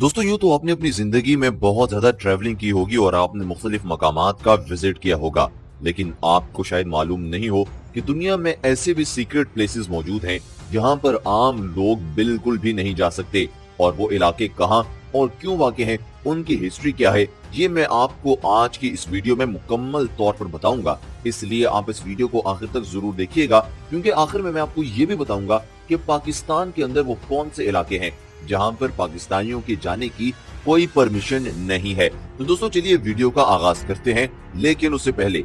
दोस्तों यूं तो आपने अपनी जिंदगी में बहुत ज्यादा ट्रैवलिंग की होगी और आपने मुख्तलिफ मकामात का विजिट किया होगा, लेकिन आपको शायद मालूम नहीं हो कि दुनिया में ऐसे भी सीक्रेट प्लेसेस मौजूद हैं जहां पर आम लोग बिल्कुल भी नहीं जा सकते। और वो इलाके कहां और क्यों वाक़े हैं, उनकी हिस्ट्री क्या है, ये मैं आपको आज की इस वीडियो में मुकम्मल तौर पर बताऊंगा। इसलिए आप इस वीडियो को आखिर तक जरूर देखिएगा, क्योंकि आखिर में मैं आपको ये भी बताऊंगा कि पाकिस्तान के अंदर वो कौन से इलाके हैं जहां पर पाकिस्तानियों के जाने की कोई परमिशन नहीं है। तो दोस्तों चलिए वीडियो का आगाज करते हैं, लेकिन उससे पहले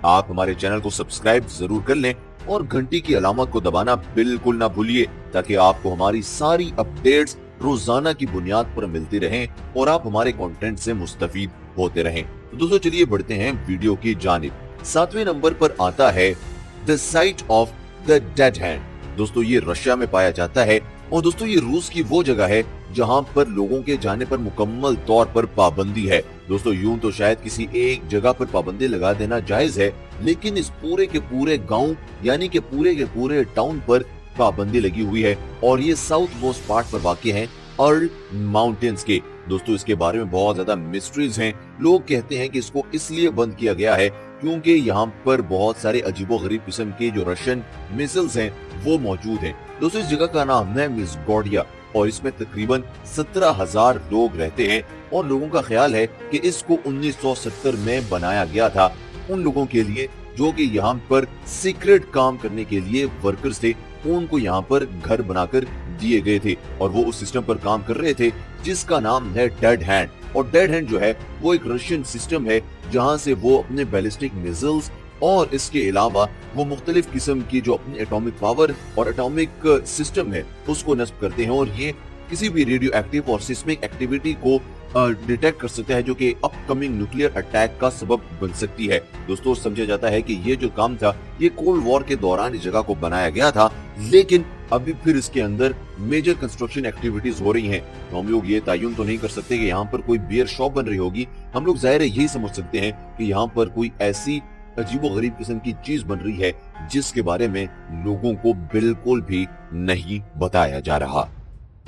आप हमारे चैनल को सब्सक्राइब जरूर कर लें और घंटी की अलामत को दबाना बिल्कुल ना भूलिए, ताकि आपको हमारी सारी अपडेट्स रोजाना की बुनियाद पर मिलती रहें और आप हमारे कंटेंट से मुस्तफीद होते रहें। तो दोस्तों चलिए बढ़ते हैं वीडियो की जानिब। 7वें नंबर पर आता है the site of the dead hand. दोस्तों ये रशिया में पाया जाता है और दोस्तों ये रूस की वो जगह है जहां पर लोगों के जाने पर मुकम्मल तौर पर पाबंदी है। दोस्तों यूं तो शायद किसी एक जगह पर पाबंदी लगा देना जायज है, लेकिन इस पूरे के पूरे गांव यानी कि पूरे के पूरे टाउन पर पाबंदी लगी हुई है और ये साउथ मोस्ट पार्ट पर वाक़ई है अर्ल माउंटेन्स के। दोस्तों इसके बारे में बहुत ज्यादा मिस्ट्रीज हैं। लोग कहते हैं कि इसको इसलिए बंद किया गया है क्योंकि यहाँ पर बहुत सारे अजीबोगरीब किस्म के जो रशियन मिसाइल्स हैं वो मौजूद हैं। दोस्तों इस जगह का नाम है मिज़गोर्डिया और इसमें तकरीबन 17,000 लोग रहते हैं और लोगों का ख्याल है कि इसको 1970 में बनाया गया था उन लोगों के लिए जो कि यहाँ पर सीक्रेट काम करने के लिए वर्कर्स थे। उनको यहाँ पर घर बनाकर दिए गए थे और वो उस सिस्टम पर काम कर रहे थे जिसका नाम है डेड हैंड। और डेड हैंड जो है वो एक रशियन सिस्टम है जहां से वो अपने बैलिस्टिक मिसाइल्स और इसके अलावा वो मुख्तलिफ किस्म की जो अपनी एटॉमिक पावर और एटॉमिक सिस्टम है उसको नस्ब करते हैं और ये किसी भी रेडियो एक्टिव और सिस्मिक एक्टिविटी को डिटेक्ट कर सकता है जो कि अपकमिंग न्यूक्लियर अटैक का सबब बन सकती है। दोस्तों समझा जाता है कि ये जो काम था ये कोल्ड वॉर के दौरान इस जगह को बनाया गया था, लेकिन अभी फिर इसके अंदर मेजर कंस्ट्रक्शन एक्टिविटीज हो रही हैं। तो हम लोग ये तयन तो नहीं कर सकते कि यहाँ पर कोई बियर शॉप बन रही होगी। हम लोग जाहिर है यही समझ सकते हैं कि यहाँ पर कोई ऐसी अजीबोगरीब किस्म की चीज बन रही है जिसके बारे में लोगों को बिल्कुल भी नहीं बताया जा रहा।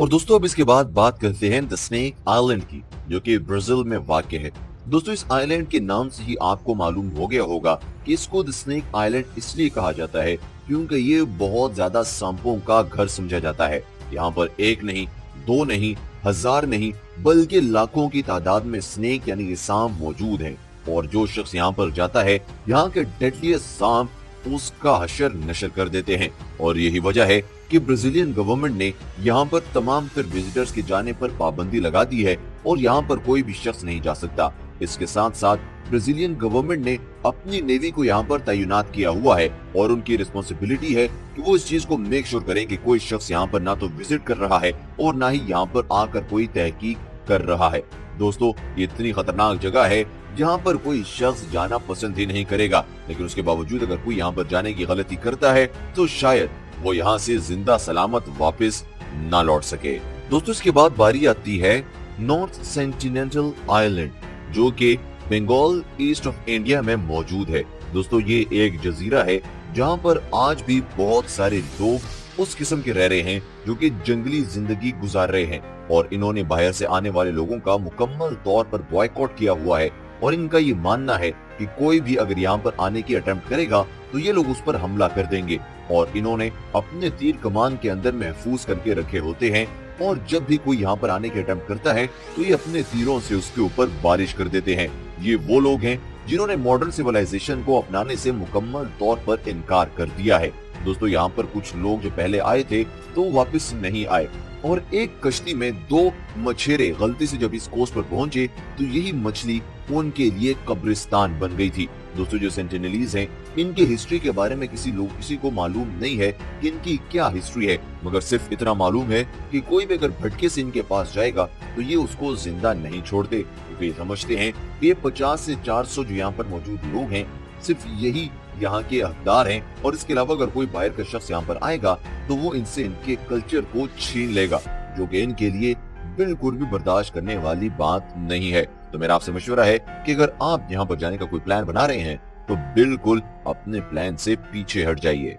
और दोस्तों अब इसके बाद बात करते हैं द स्नेक आइलैंड की, जो कि ब्राजील में वाक़ है। दोस्तों इस आइलैंड के नाम से ही आपको मालूम हो गया होगा कि इसको द स्नेक आइलैंड इसलिए कहा जाता है क्योंकि ये बहुत ज्यादा सांपों का घर समझा जाता है। यहाँ पर एक नहीं, दो नहीं, हजार नहीं, बल्कि लाखों की तादाद में स्नेक यानी कि सांप मौजूद हैं और जो शख्स यहाँ पर जाता है यहाँ के डेडलीस्ट सांप उसका हशर नशर कर देते हैं। और यही वजह है कि ब्राजीलियन गवर्नमेंट ने यहाँ पर तमाम फिर विजिटर्स के जाने पर पाबंदी लगा दी है और यहाँ पर कोई भी शख्स नहीं जा सकता। इसके साथ साथ ब्राजीलियन गवर्नमेंट ने अपनी नेवी को यहाँ पर तैनात किया हुआ है और उनकी रिस्पॉन्सिबिलिटी है कि वो इस चीज को मेक श्योर करें कि कोई शख्स यहाँ पर ना तो विजिट कर रहा है और ना ही यहाँ पर आकर कोई तहकीक कर रहा है। दोस्तों ये इतनी खतरनाक जगह है जहाँ पर कोई शख्स जाना पसंद ही नहीं करेगा, लेकिन उसके बावजूद अगर कोई यहाँ पर जाने की गलती करता है तो शायद वो यहाँ से जिंदा सलामत वापस ना लौट सके। दोस्तों इसके बाद बारी आती है नॉर्थ सेंटिनेंटल आइलैंड, जो कि बंगाल ईस्ट ऑफ इंडिया में मौजूद है। दोस्तों ये एक जजीरा है जहाँ पर आज भी बहुत सारे लोग उस किस्म के रह रहे हैं जो कि जंगली जिंदगी गुजार रहे हैं और इन्होंने बाहर से आने वाले लोगों का मुकम्मल तौर पर बॉयकॉट किया हुआ है और इनका ये मानना है कि कोई भी अगर यहाँ पर आने की अटेम्प्ट करेगा तो ये लोग उस पर हमला कर देंगे और इन्होंने अपने तीर कमान के अंदर महफूज करके रखे होते हैं और जब भी कोई यहाँ पर आने की अटेम्प्ट करता है तो ये अपने तीरों से उसके ऊपर बारिश कर देते हैं। ये वो लोग हैं जिन्होंने मॉडर्न सिविलाइजेशन को अपनाने से मुकम्मल तौर पर इनकार कर दिया है। दोस्तों यहाँ पर कुछ लोग जो पहले आए थे तो वापस नहीं आए और एक कश्ती में 2 मछेरे गलती से जब इस कोस्ट पर पहुंचे तो यही मछली उनके लिए कब्रिस्तान बन गई थी। दोस्तों जो सेंटिनलीज हैं इनकी हिस्ट्री के बारे में किसी को मालूम नहीं है कि इनकी क्या हिस्ट्री है, मगर सिर्फ इतना मालूम है कि कोई भी अगर भटके से इनके पास जाएगा तो ये उसको जिंदा नहीं छोड़ते, क्योंकि ये समझते हैं कि ये 50 से 400 जो यहाँ पर मौजूद लोग हैं सिर्फ यही यहाँ के हकदार हैं और इसके अलावा अगर कोई बाहर का शख्स यहाँ पर आएगा तो वो इनसे इनके कल्चर को छीन लेगा, जो कि इनके लिए बिल्कुल भी बर्दाश्त करने वाली बात नहीं है। तो मेरा आपसे मशवरा है कि अगर आप यहाँ पर जाने का कोई प्लान बना रहे हैं तो बिल्कुल अपने प्लान से पीछे हट जाइए।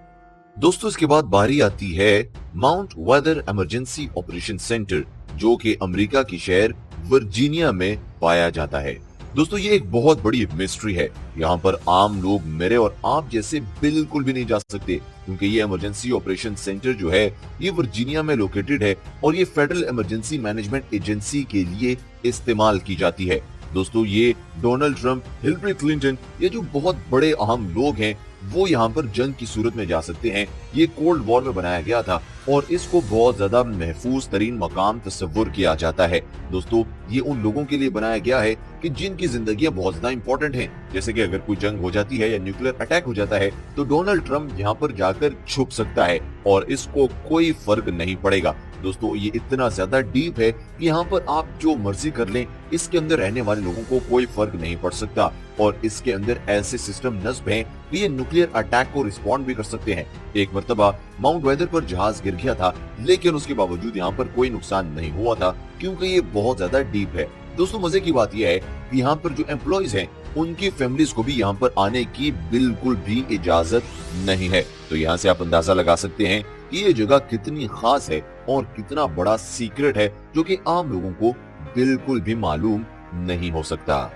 दोस्तों इसके बाद बारी आती है mount weather emergency operation centre, जो कि अमेरिका की शहर वर्जीनिया में पाया जाता है। दोस्तों ये एक बहुत बड़ी मिस्ट्री है। यहाँ पर आम लोग मेरे और आप जैसे बिल्कुल भी नहीं जा सकते, क्योंकि ये इमरजेंसी ऑपरेशन सेंटर जो है ये वर्जीनिया में लोकेटेड है और ये फेडरल इमरजेंसी मैनेजमेंट एजेंसी के लिए इस्तेमाल की जाती है। दोस्तों ये डोनाल्ड ट्रंप, हिलरी क्लिंटन, ये जो बहुत बड़े अहम लोग हैं वो यहाँ पर जंग की सूरत में जा सकते हैं। ये कोल्ड वॉर में बनाया गया था और इसको बहुत ज्यादा महफूज तरीन मकाम तस्वुर किया जाता है। दोस्तों ये उन लोगों के लिए बनाया गया है कि जिनकी जिंदगियां बहुत ज्यादा इंपॉर्टेंट हैं, जैसे कि अगर कोई जंग हो जाती है या न्यूक्लियर अटैक हो जाता है तो डोनाल्ड ट्रंप यहाँ पर जाकर छुप सकता है और इसको कोई फर्क नहीं पड़ेगा। दोस्तों ये इतना ज्यादा डीप है कि यहाँ पर आप जो मर्जी कर लें, इसके अंदर रहने वाले लोगों को कोई फर्क नहीं पड़ सकता और इसके अंदर ऐसे सिस्टम नस्ब हैं कि ये न्यूक्लियर अटैक को रिस्पॉन्ड भी कर सकते हैं। एक मर्तबा माउंट वेदर पर जहाज गिर गया था, लेकिन उसके बावजूद यहाँ पर कोई नुकसान नहीं हुआ था, क्योंकि ये बहुत ज्यादा डीप है। दोस्तों मजे की बात यह है कि यहाँ पर जो एम्प्लॉइज हैं उनकी फैमिलीज को भी यहाँ पर आने की बिल्कुल भी इजाजत नहीं है। तो यहाँ से आप अंदाजा लगा सकते हैं कि ये जगह कितनी खास है और कितना बड़ा सीक्रेट है, जो कि आम लोगों को बिल्कुल भी मालूम नहीं हो सकता।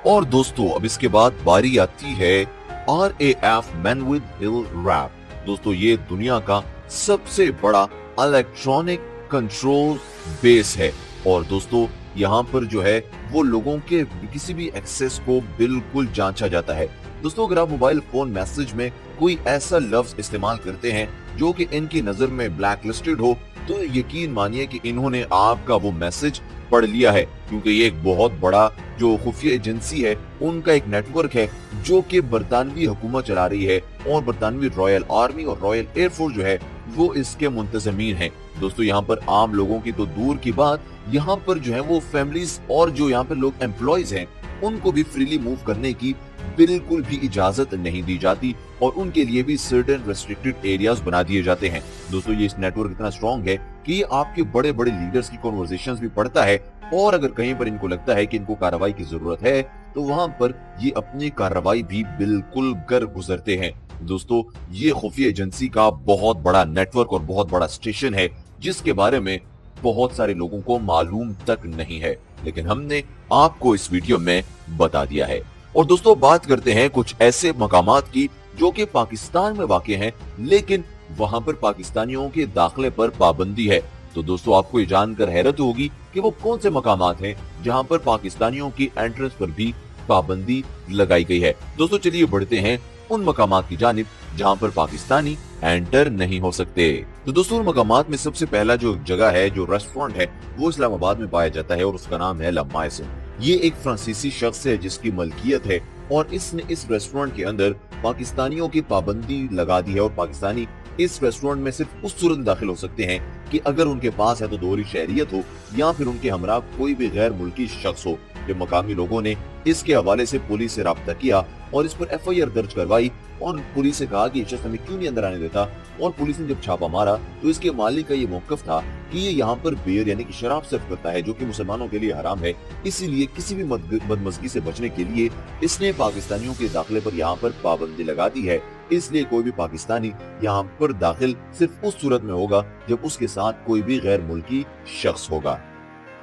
और दोस्तों अब इसके बाद बारी आती है RAF मैनविल हिल रैप। दोस्तों ये दुनिया का सबसे बड़ा इलेक्ट्रॉनिक कंट्रोल बेस है और दोस्तों यहाँ पर जो है वो लोगों के किसी भी एक्सेस को बिल्कुल जांचा जाता है। दोस्तों अगर आप मोबाइल फोन मैसेज में कोई ऐसा लफ्ज इस्तेमाल करते हैं जो कि इनकी नजर में ब्लैक लिस्टेड हो, तो यकीन मानिए कि इन्होंने आपका वो मैसेज पढ़ लिया है, क्योंकि ये एक बहुत बड़ा जो खुफिया एजेंसी है उनका एक नेटवर्क है जो कि बरतानवी हुकूमत चला रही है और बरतानवी रॉयल आर्मी और रॉयल एयरफोर्स जो है वो इसके मुंतजमीन है। दोस्तों यहाँ पर आम लोगों की तो दूर की बात, यहाँ पर जो है वो फैमिलीज और जो यहाँ पर लोग एम्प्लॉयज हैं उनको भी फ्रीली मूव करने की बिल्कुल भी इजाजत नहीं दी जाती और उनके लिए भी सर्टेन रेस्ट्रिक्टेड एरियाज बना दिए जाते हैं। दोस्तों ये इस नेटवर्क इतना स्ट्रॉन्ग है कि ये आपके बड़े बड़े लीडर्स की कॉन्वर्सेशंस भी पढ़ता है और अगर कहीं पर इनको लगता है कि इनको कार्रवाई की जरूरत है तो वहां पर ये अपनी कार्रवाई भी बिल्कुल कर गुजरते हैं। दोस्तों ये खुफिया एजेंसी का बहुत बड़ा नेटवर्क और बहुत बड़ा स्टेशन है जिसके बारे में बहुत सारे लोगों को मालूम तक नहीं है, लेकिन हमने आपको इस वीडियो में बता दिया है। और दोस्तों बात करते हैं कुछ ऐसे मकामात की जो कि पाकिस्तान में वाक़ हैं, लेकिन वहां पर पाकिस्तानियों के दाखिले पर पाबंदी है। तो दोस्तों आपको ये जानकर हैरत होगी कि वो कौन से मकामात हैं जहां पर पाकिस्तानियों की एंट्रेंस पर भी पाबंदी लगाई गई है। दोस्तों चलिए बढ़ते हैं उन मकामात की जानिब जहां पर पाकिस्तानी एंटर नहीं हो सकते। तो दोस्तों उन मकामात में सबसे पहला जो जगह है, जो रेस्टोरेंट है, वो इस्लामाबाद में पाया जाता है और उसका नाम है लम्माइसिन। ये एक फ्रांसीसी शख्स है जिसकी मलकियत है और इसने इस रेस्टोरेंट के अंदर पाकिस्तानियों की पाबंदी लगा दी है और पाकिस्तानी इस रेस्टोरेंट में सिर्फ उस सूरत दाखिल हो सकते हैं कि अगर उनके पास है तो दोहरी शहरियत हो या फिर उनके हमरा कोई भी गैर मुल्की शख्स हो। जब मकामी लोगों ने इसके हवाले से पुलिस से राब्ता किया और इस पर FIR दर्ज करवाई और पुलिस से कहा कि ये शख्स हमें क्यों नहीं अंदर आने देता, और पुलिस ने जब छापा मारा तो इसके मालिक का ये मौकफ था कि ये यहाँ पर बियर यानी कि शराब सर्व करता है जो कि मुसलमानों के लिए हराम है, इसीलिए किसी भी बदमज़गी से बचने के लिए इसने पाकिस्तानियों के दाखिले पर यहाँ पर पाबंदी लगा दी है। इसलिए कोई भी पाकिस्तानी यहाँ पर दाखिल सिर्फ उस सूरत में होगा जब उसके साथ कोई भी गैर मुल्की शख्स होगा।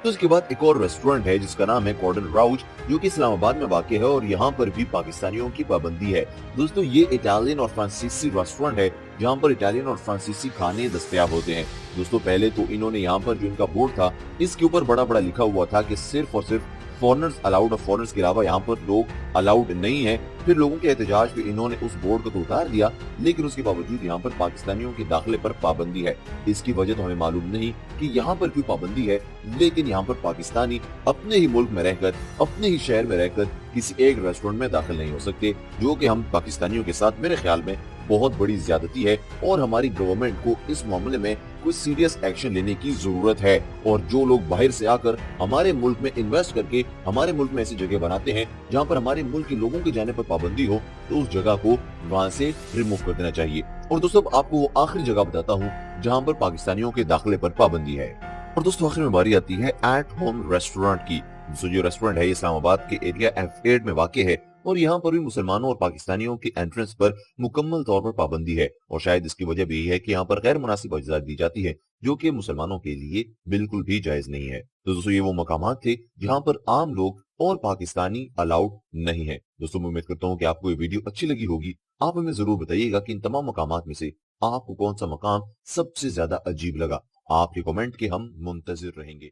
तो इसके बाद एक और रेस्टोरेंट है जिसका नाम है कॉर्डन राउज, जो कि इस्लामाबाद में वाक़ है और यहाँ पर भी पाकिस्तानियों की पाबंदी है। दोस्तों ये इटालियन और फ्रांसीसी रेस्टोरेंट है जहाँ पर इटालियन और फ्रांसीसी खाने दस्तयाब होते हैं। दोस्तों पहले तो इन्होंने यहाँ पर जो इनका बोर्ड था इसके ऊपर बड़ा बड़ा लिखा हुआ था कि सिर्फ और सिर्फ फॉरेनर्स अलाउड और फॉरेनर्स के अलावा यहाँ पर लोग अलाउड नहीं है। फिर लोगों के एहतजाज पे इन्होंने उस बोर्ड को तो उतार दिया, लेकिन उसके बावजूद यहाँ पर पाकिस्तानियों के दाखिले पर पाबंदी है। इसकी वजह तो हमें मालूम नहीं कि यहाँ पर क्यों पाबंदी है, लेकिन यहाँ पर पाकिस्तानी अपने ही मुल्क में रहकर, अपने ही शहर में रहकर किसी एक रेस्टोरेंट में दाखिल नहीं हो सकते, जो कि हम पाकिस्तानियों के साथ मेरे ख्याल में बहुत बड़ी ज्यादती है और हमारी गवर्नमेंट को इस मामले में कुछ सीरियस एक्शन लेने की जरूरत है। और जो लोग बाहर से आकर हमारे मुल्क में इन्वेस्ट करके हमारे मुल्क में ऐसी जगह बनाते हैं जहाँ पर हमारे मुल्क के लोगों के जाने पर पाबंदी हो, तो उस जगह को वहाँ से रिमूव कर देना चाहिए। और दोस्तों आपको वो आखिरी जगह बताता हूँ जहाँ पर पाकिस्तानियों के दाखिले पर पाबंदी है। और दोस्तों आखिर में बारी आती है एट होम रेस्टोरेंट की। जो रेस्टोरेंट है इस्लामाबाद के एरिया F8 में वाक़ है और यहाँ पर भी मुसलमानों और पाकिस्तानियों के एंट्रेंस पर मुकम्मल तौर पर पाबंदी है और शायद इसकी वजह भी यही है कि यहाँ पर गैर मुनासिब अज़ा दी जाती है जो कि मुसलमानों के लिए बिल्कुल भी जायज नहीं है। तो दोस्तों ये वो मकामात थे जहाँ पर आम लोग और पाकिस्तानी अलाउड नहीं है। दोस्तों मैं उम्मीद करता हूँ कि आपको ये वीडियो अच्छी लगी होगी। आप हमें जरूर बताइएगा कि इन तमाम मकामात में से आपको कौन सा मकाम सबसे ज्यादा अजीब लगा। आपके कमेंट के हम मुंतजिर रहेंगे।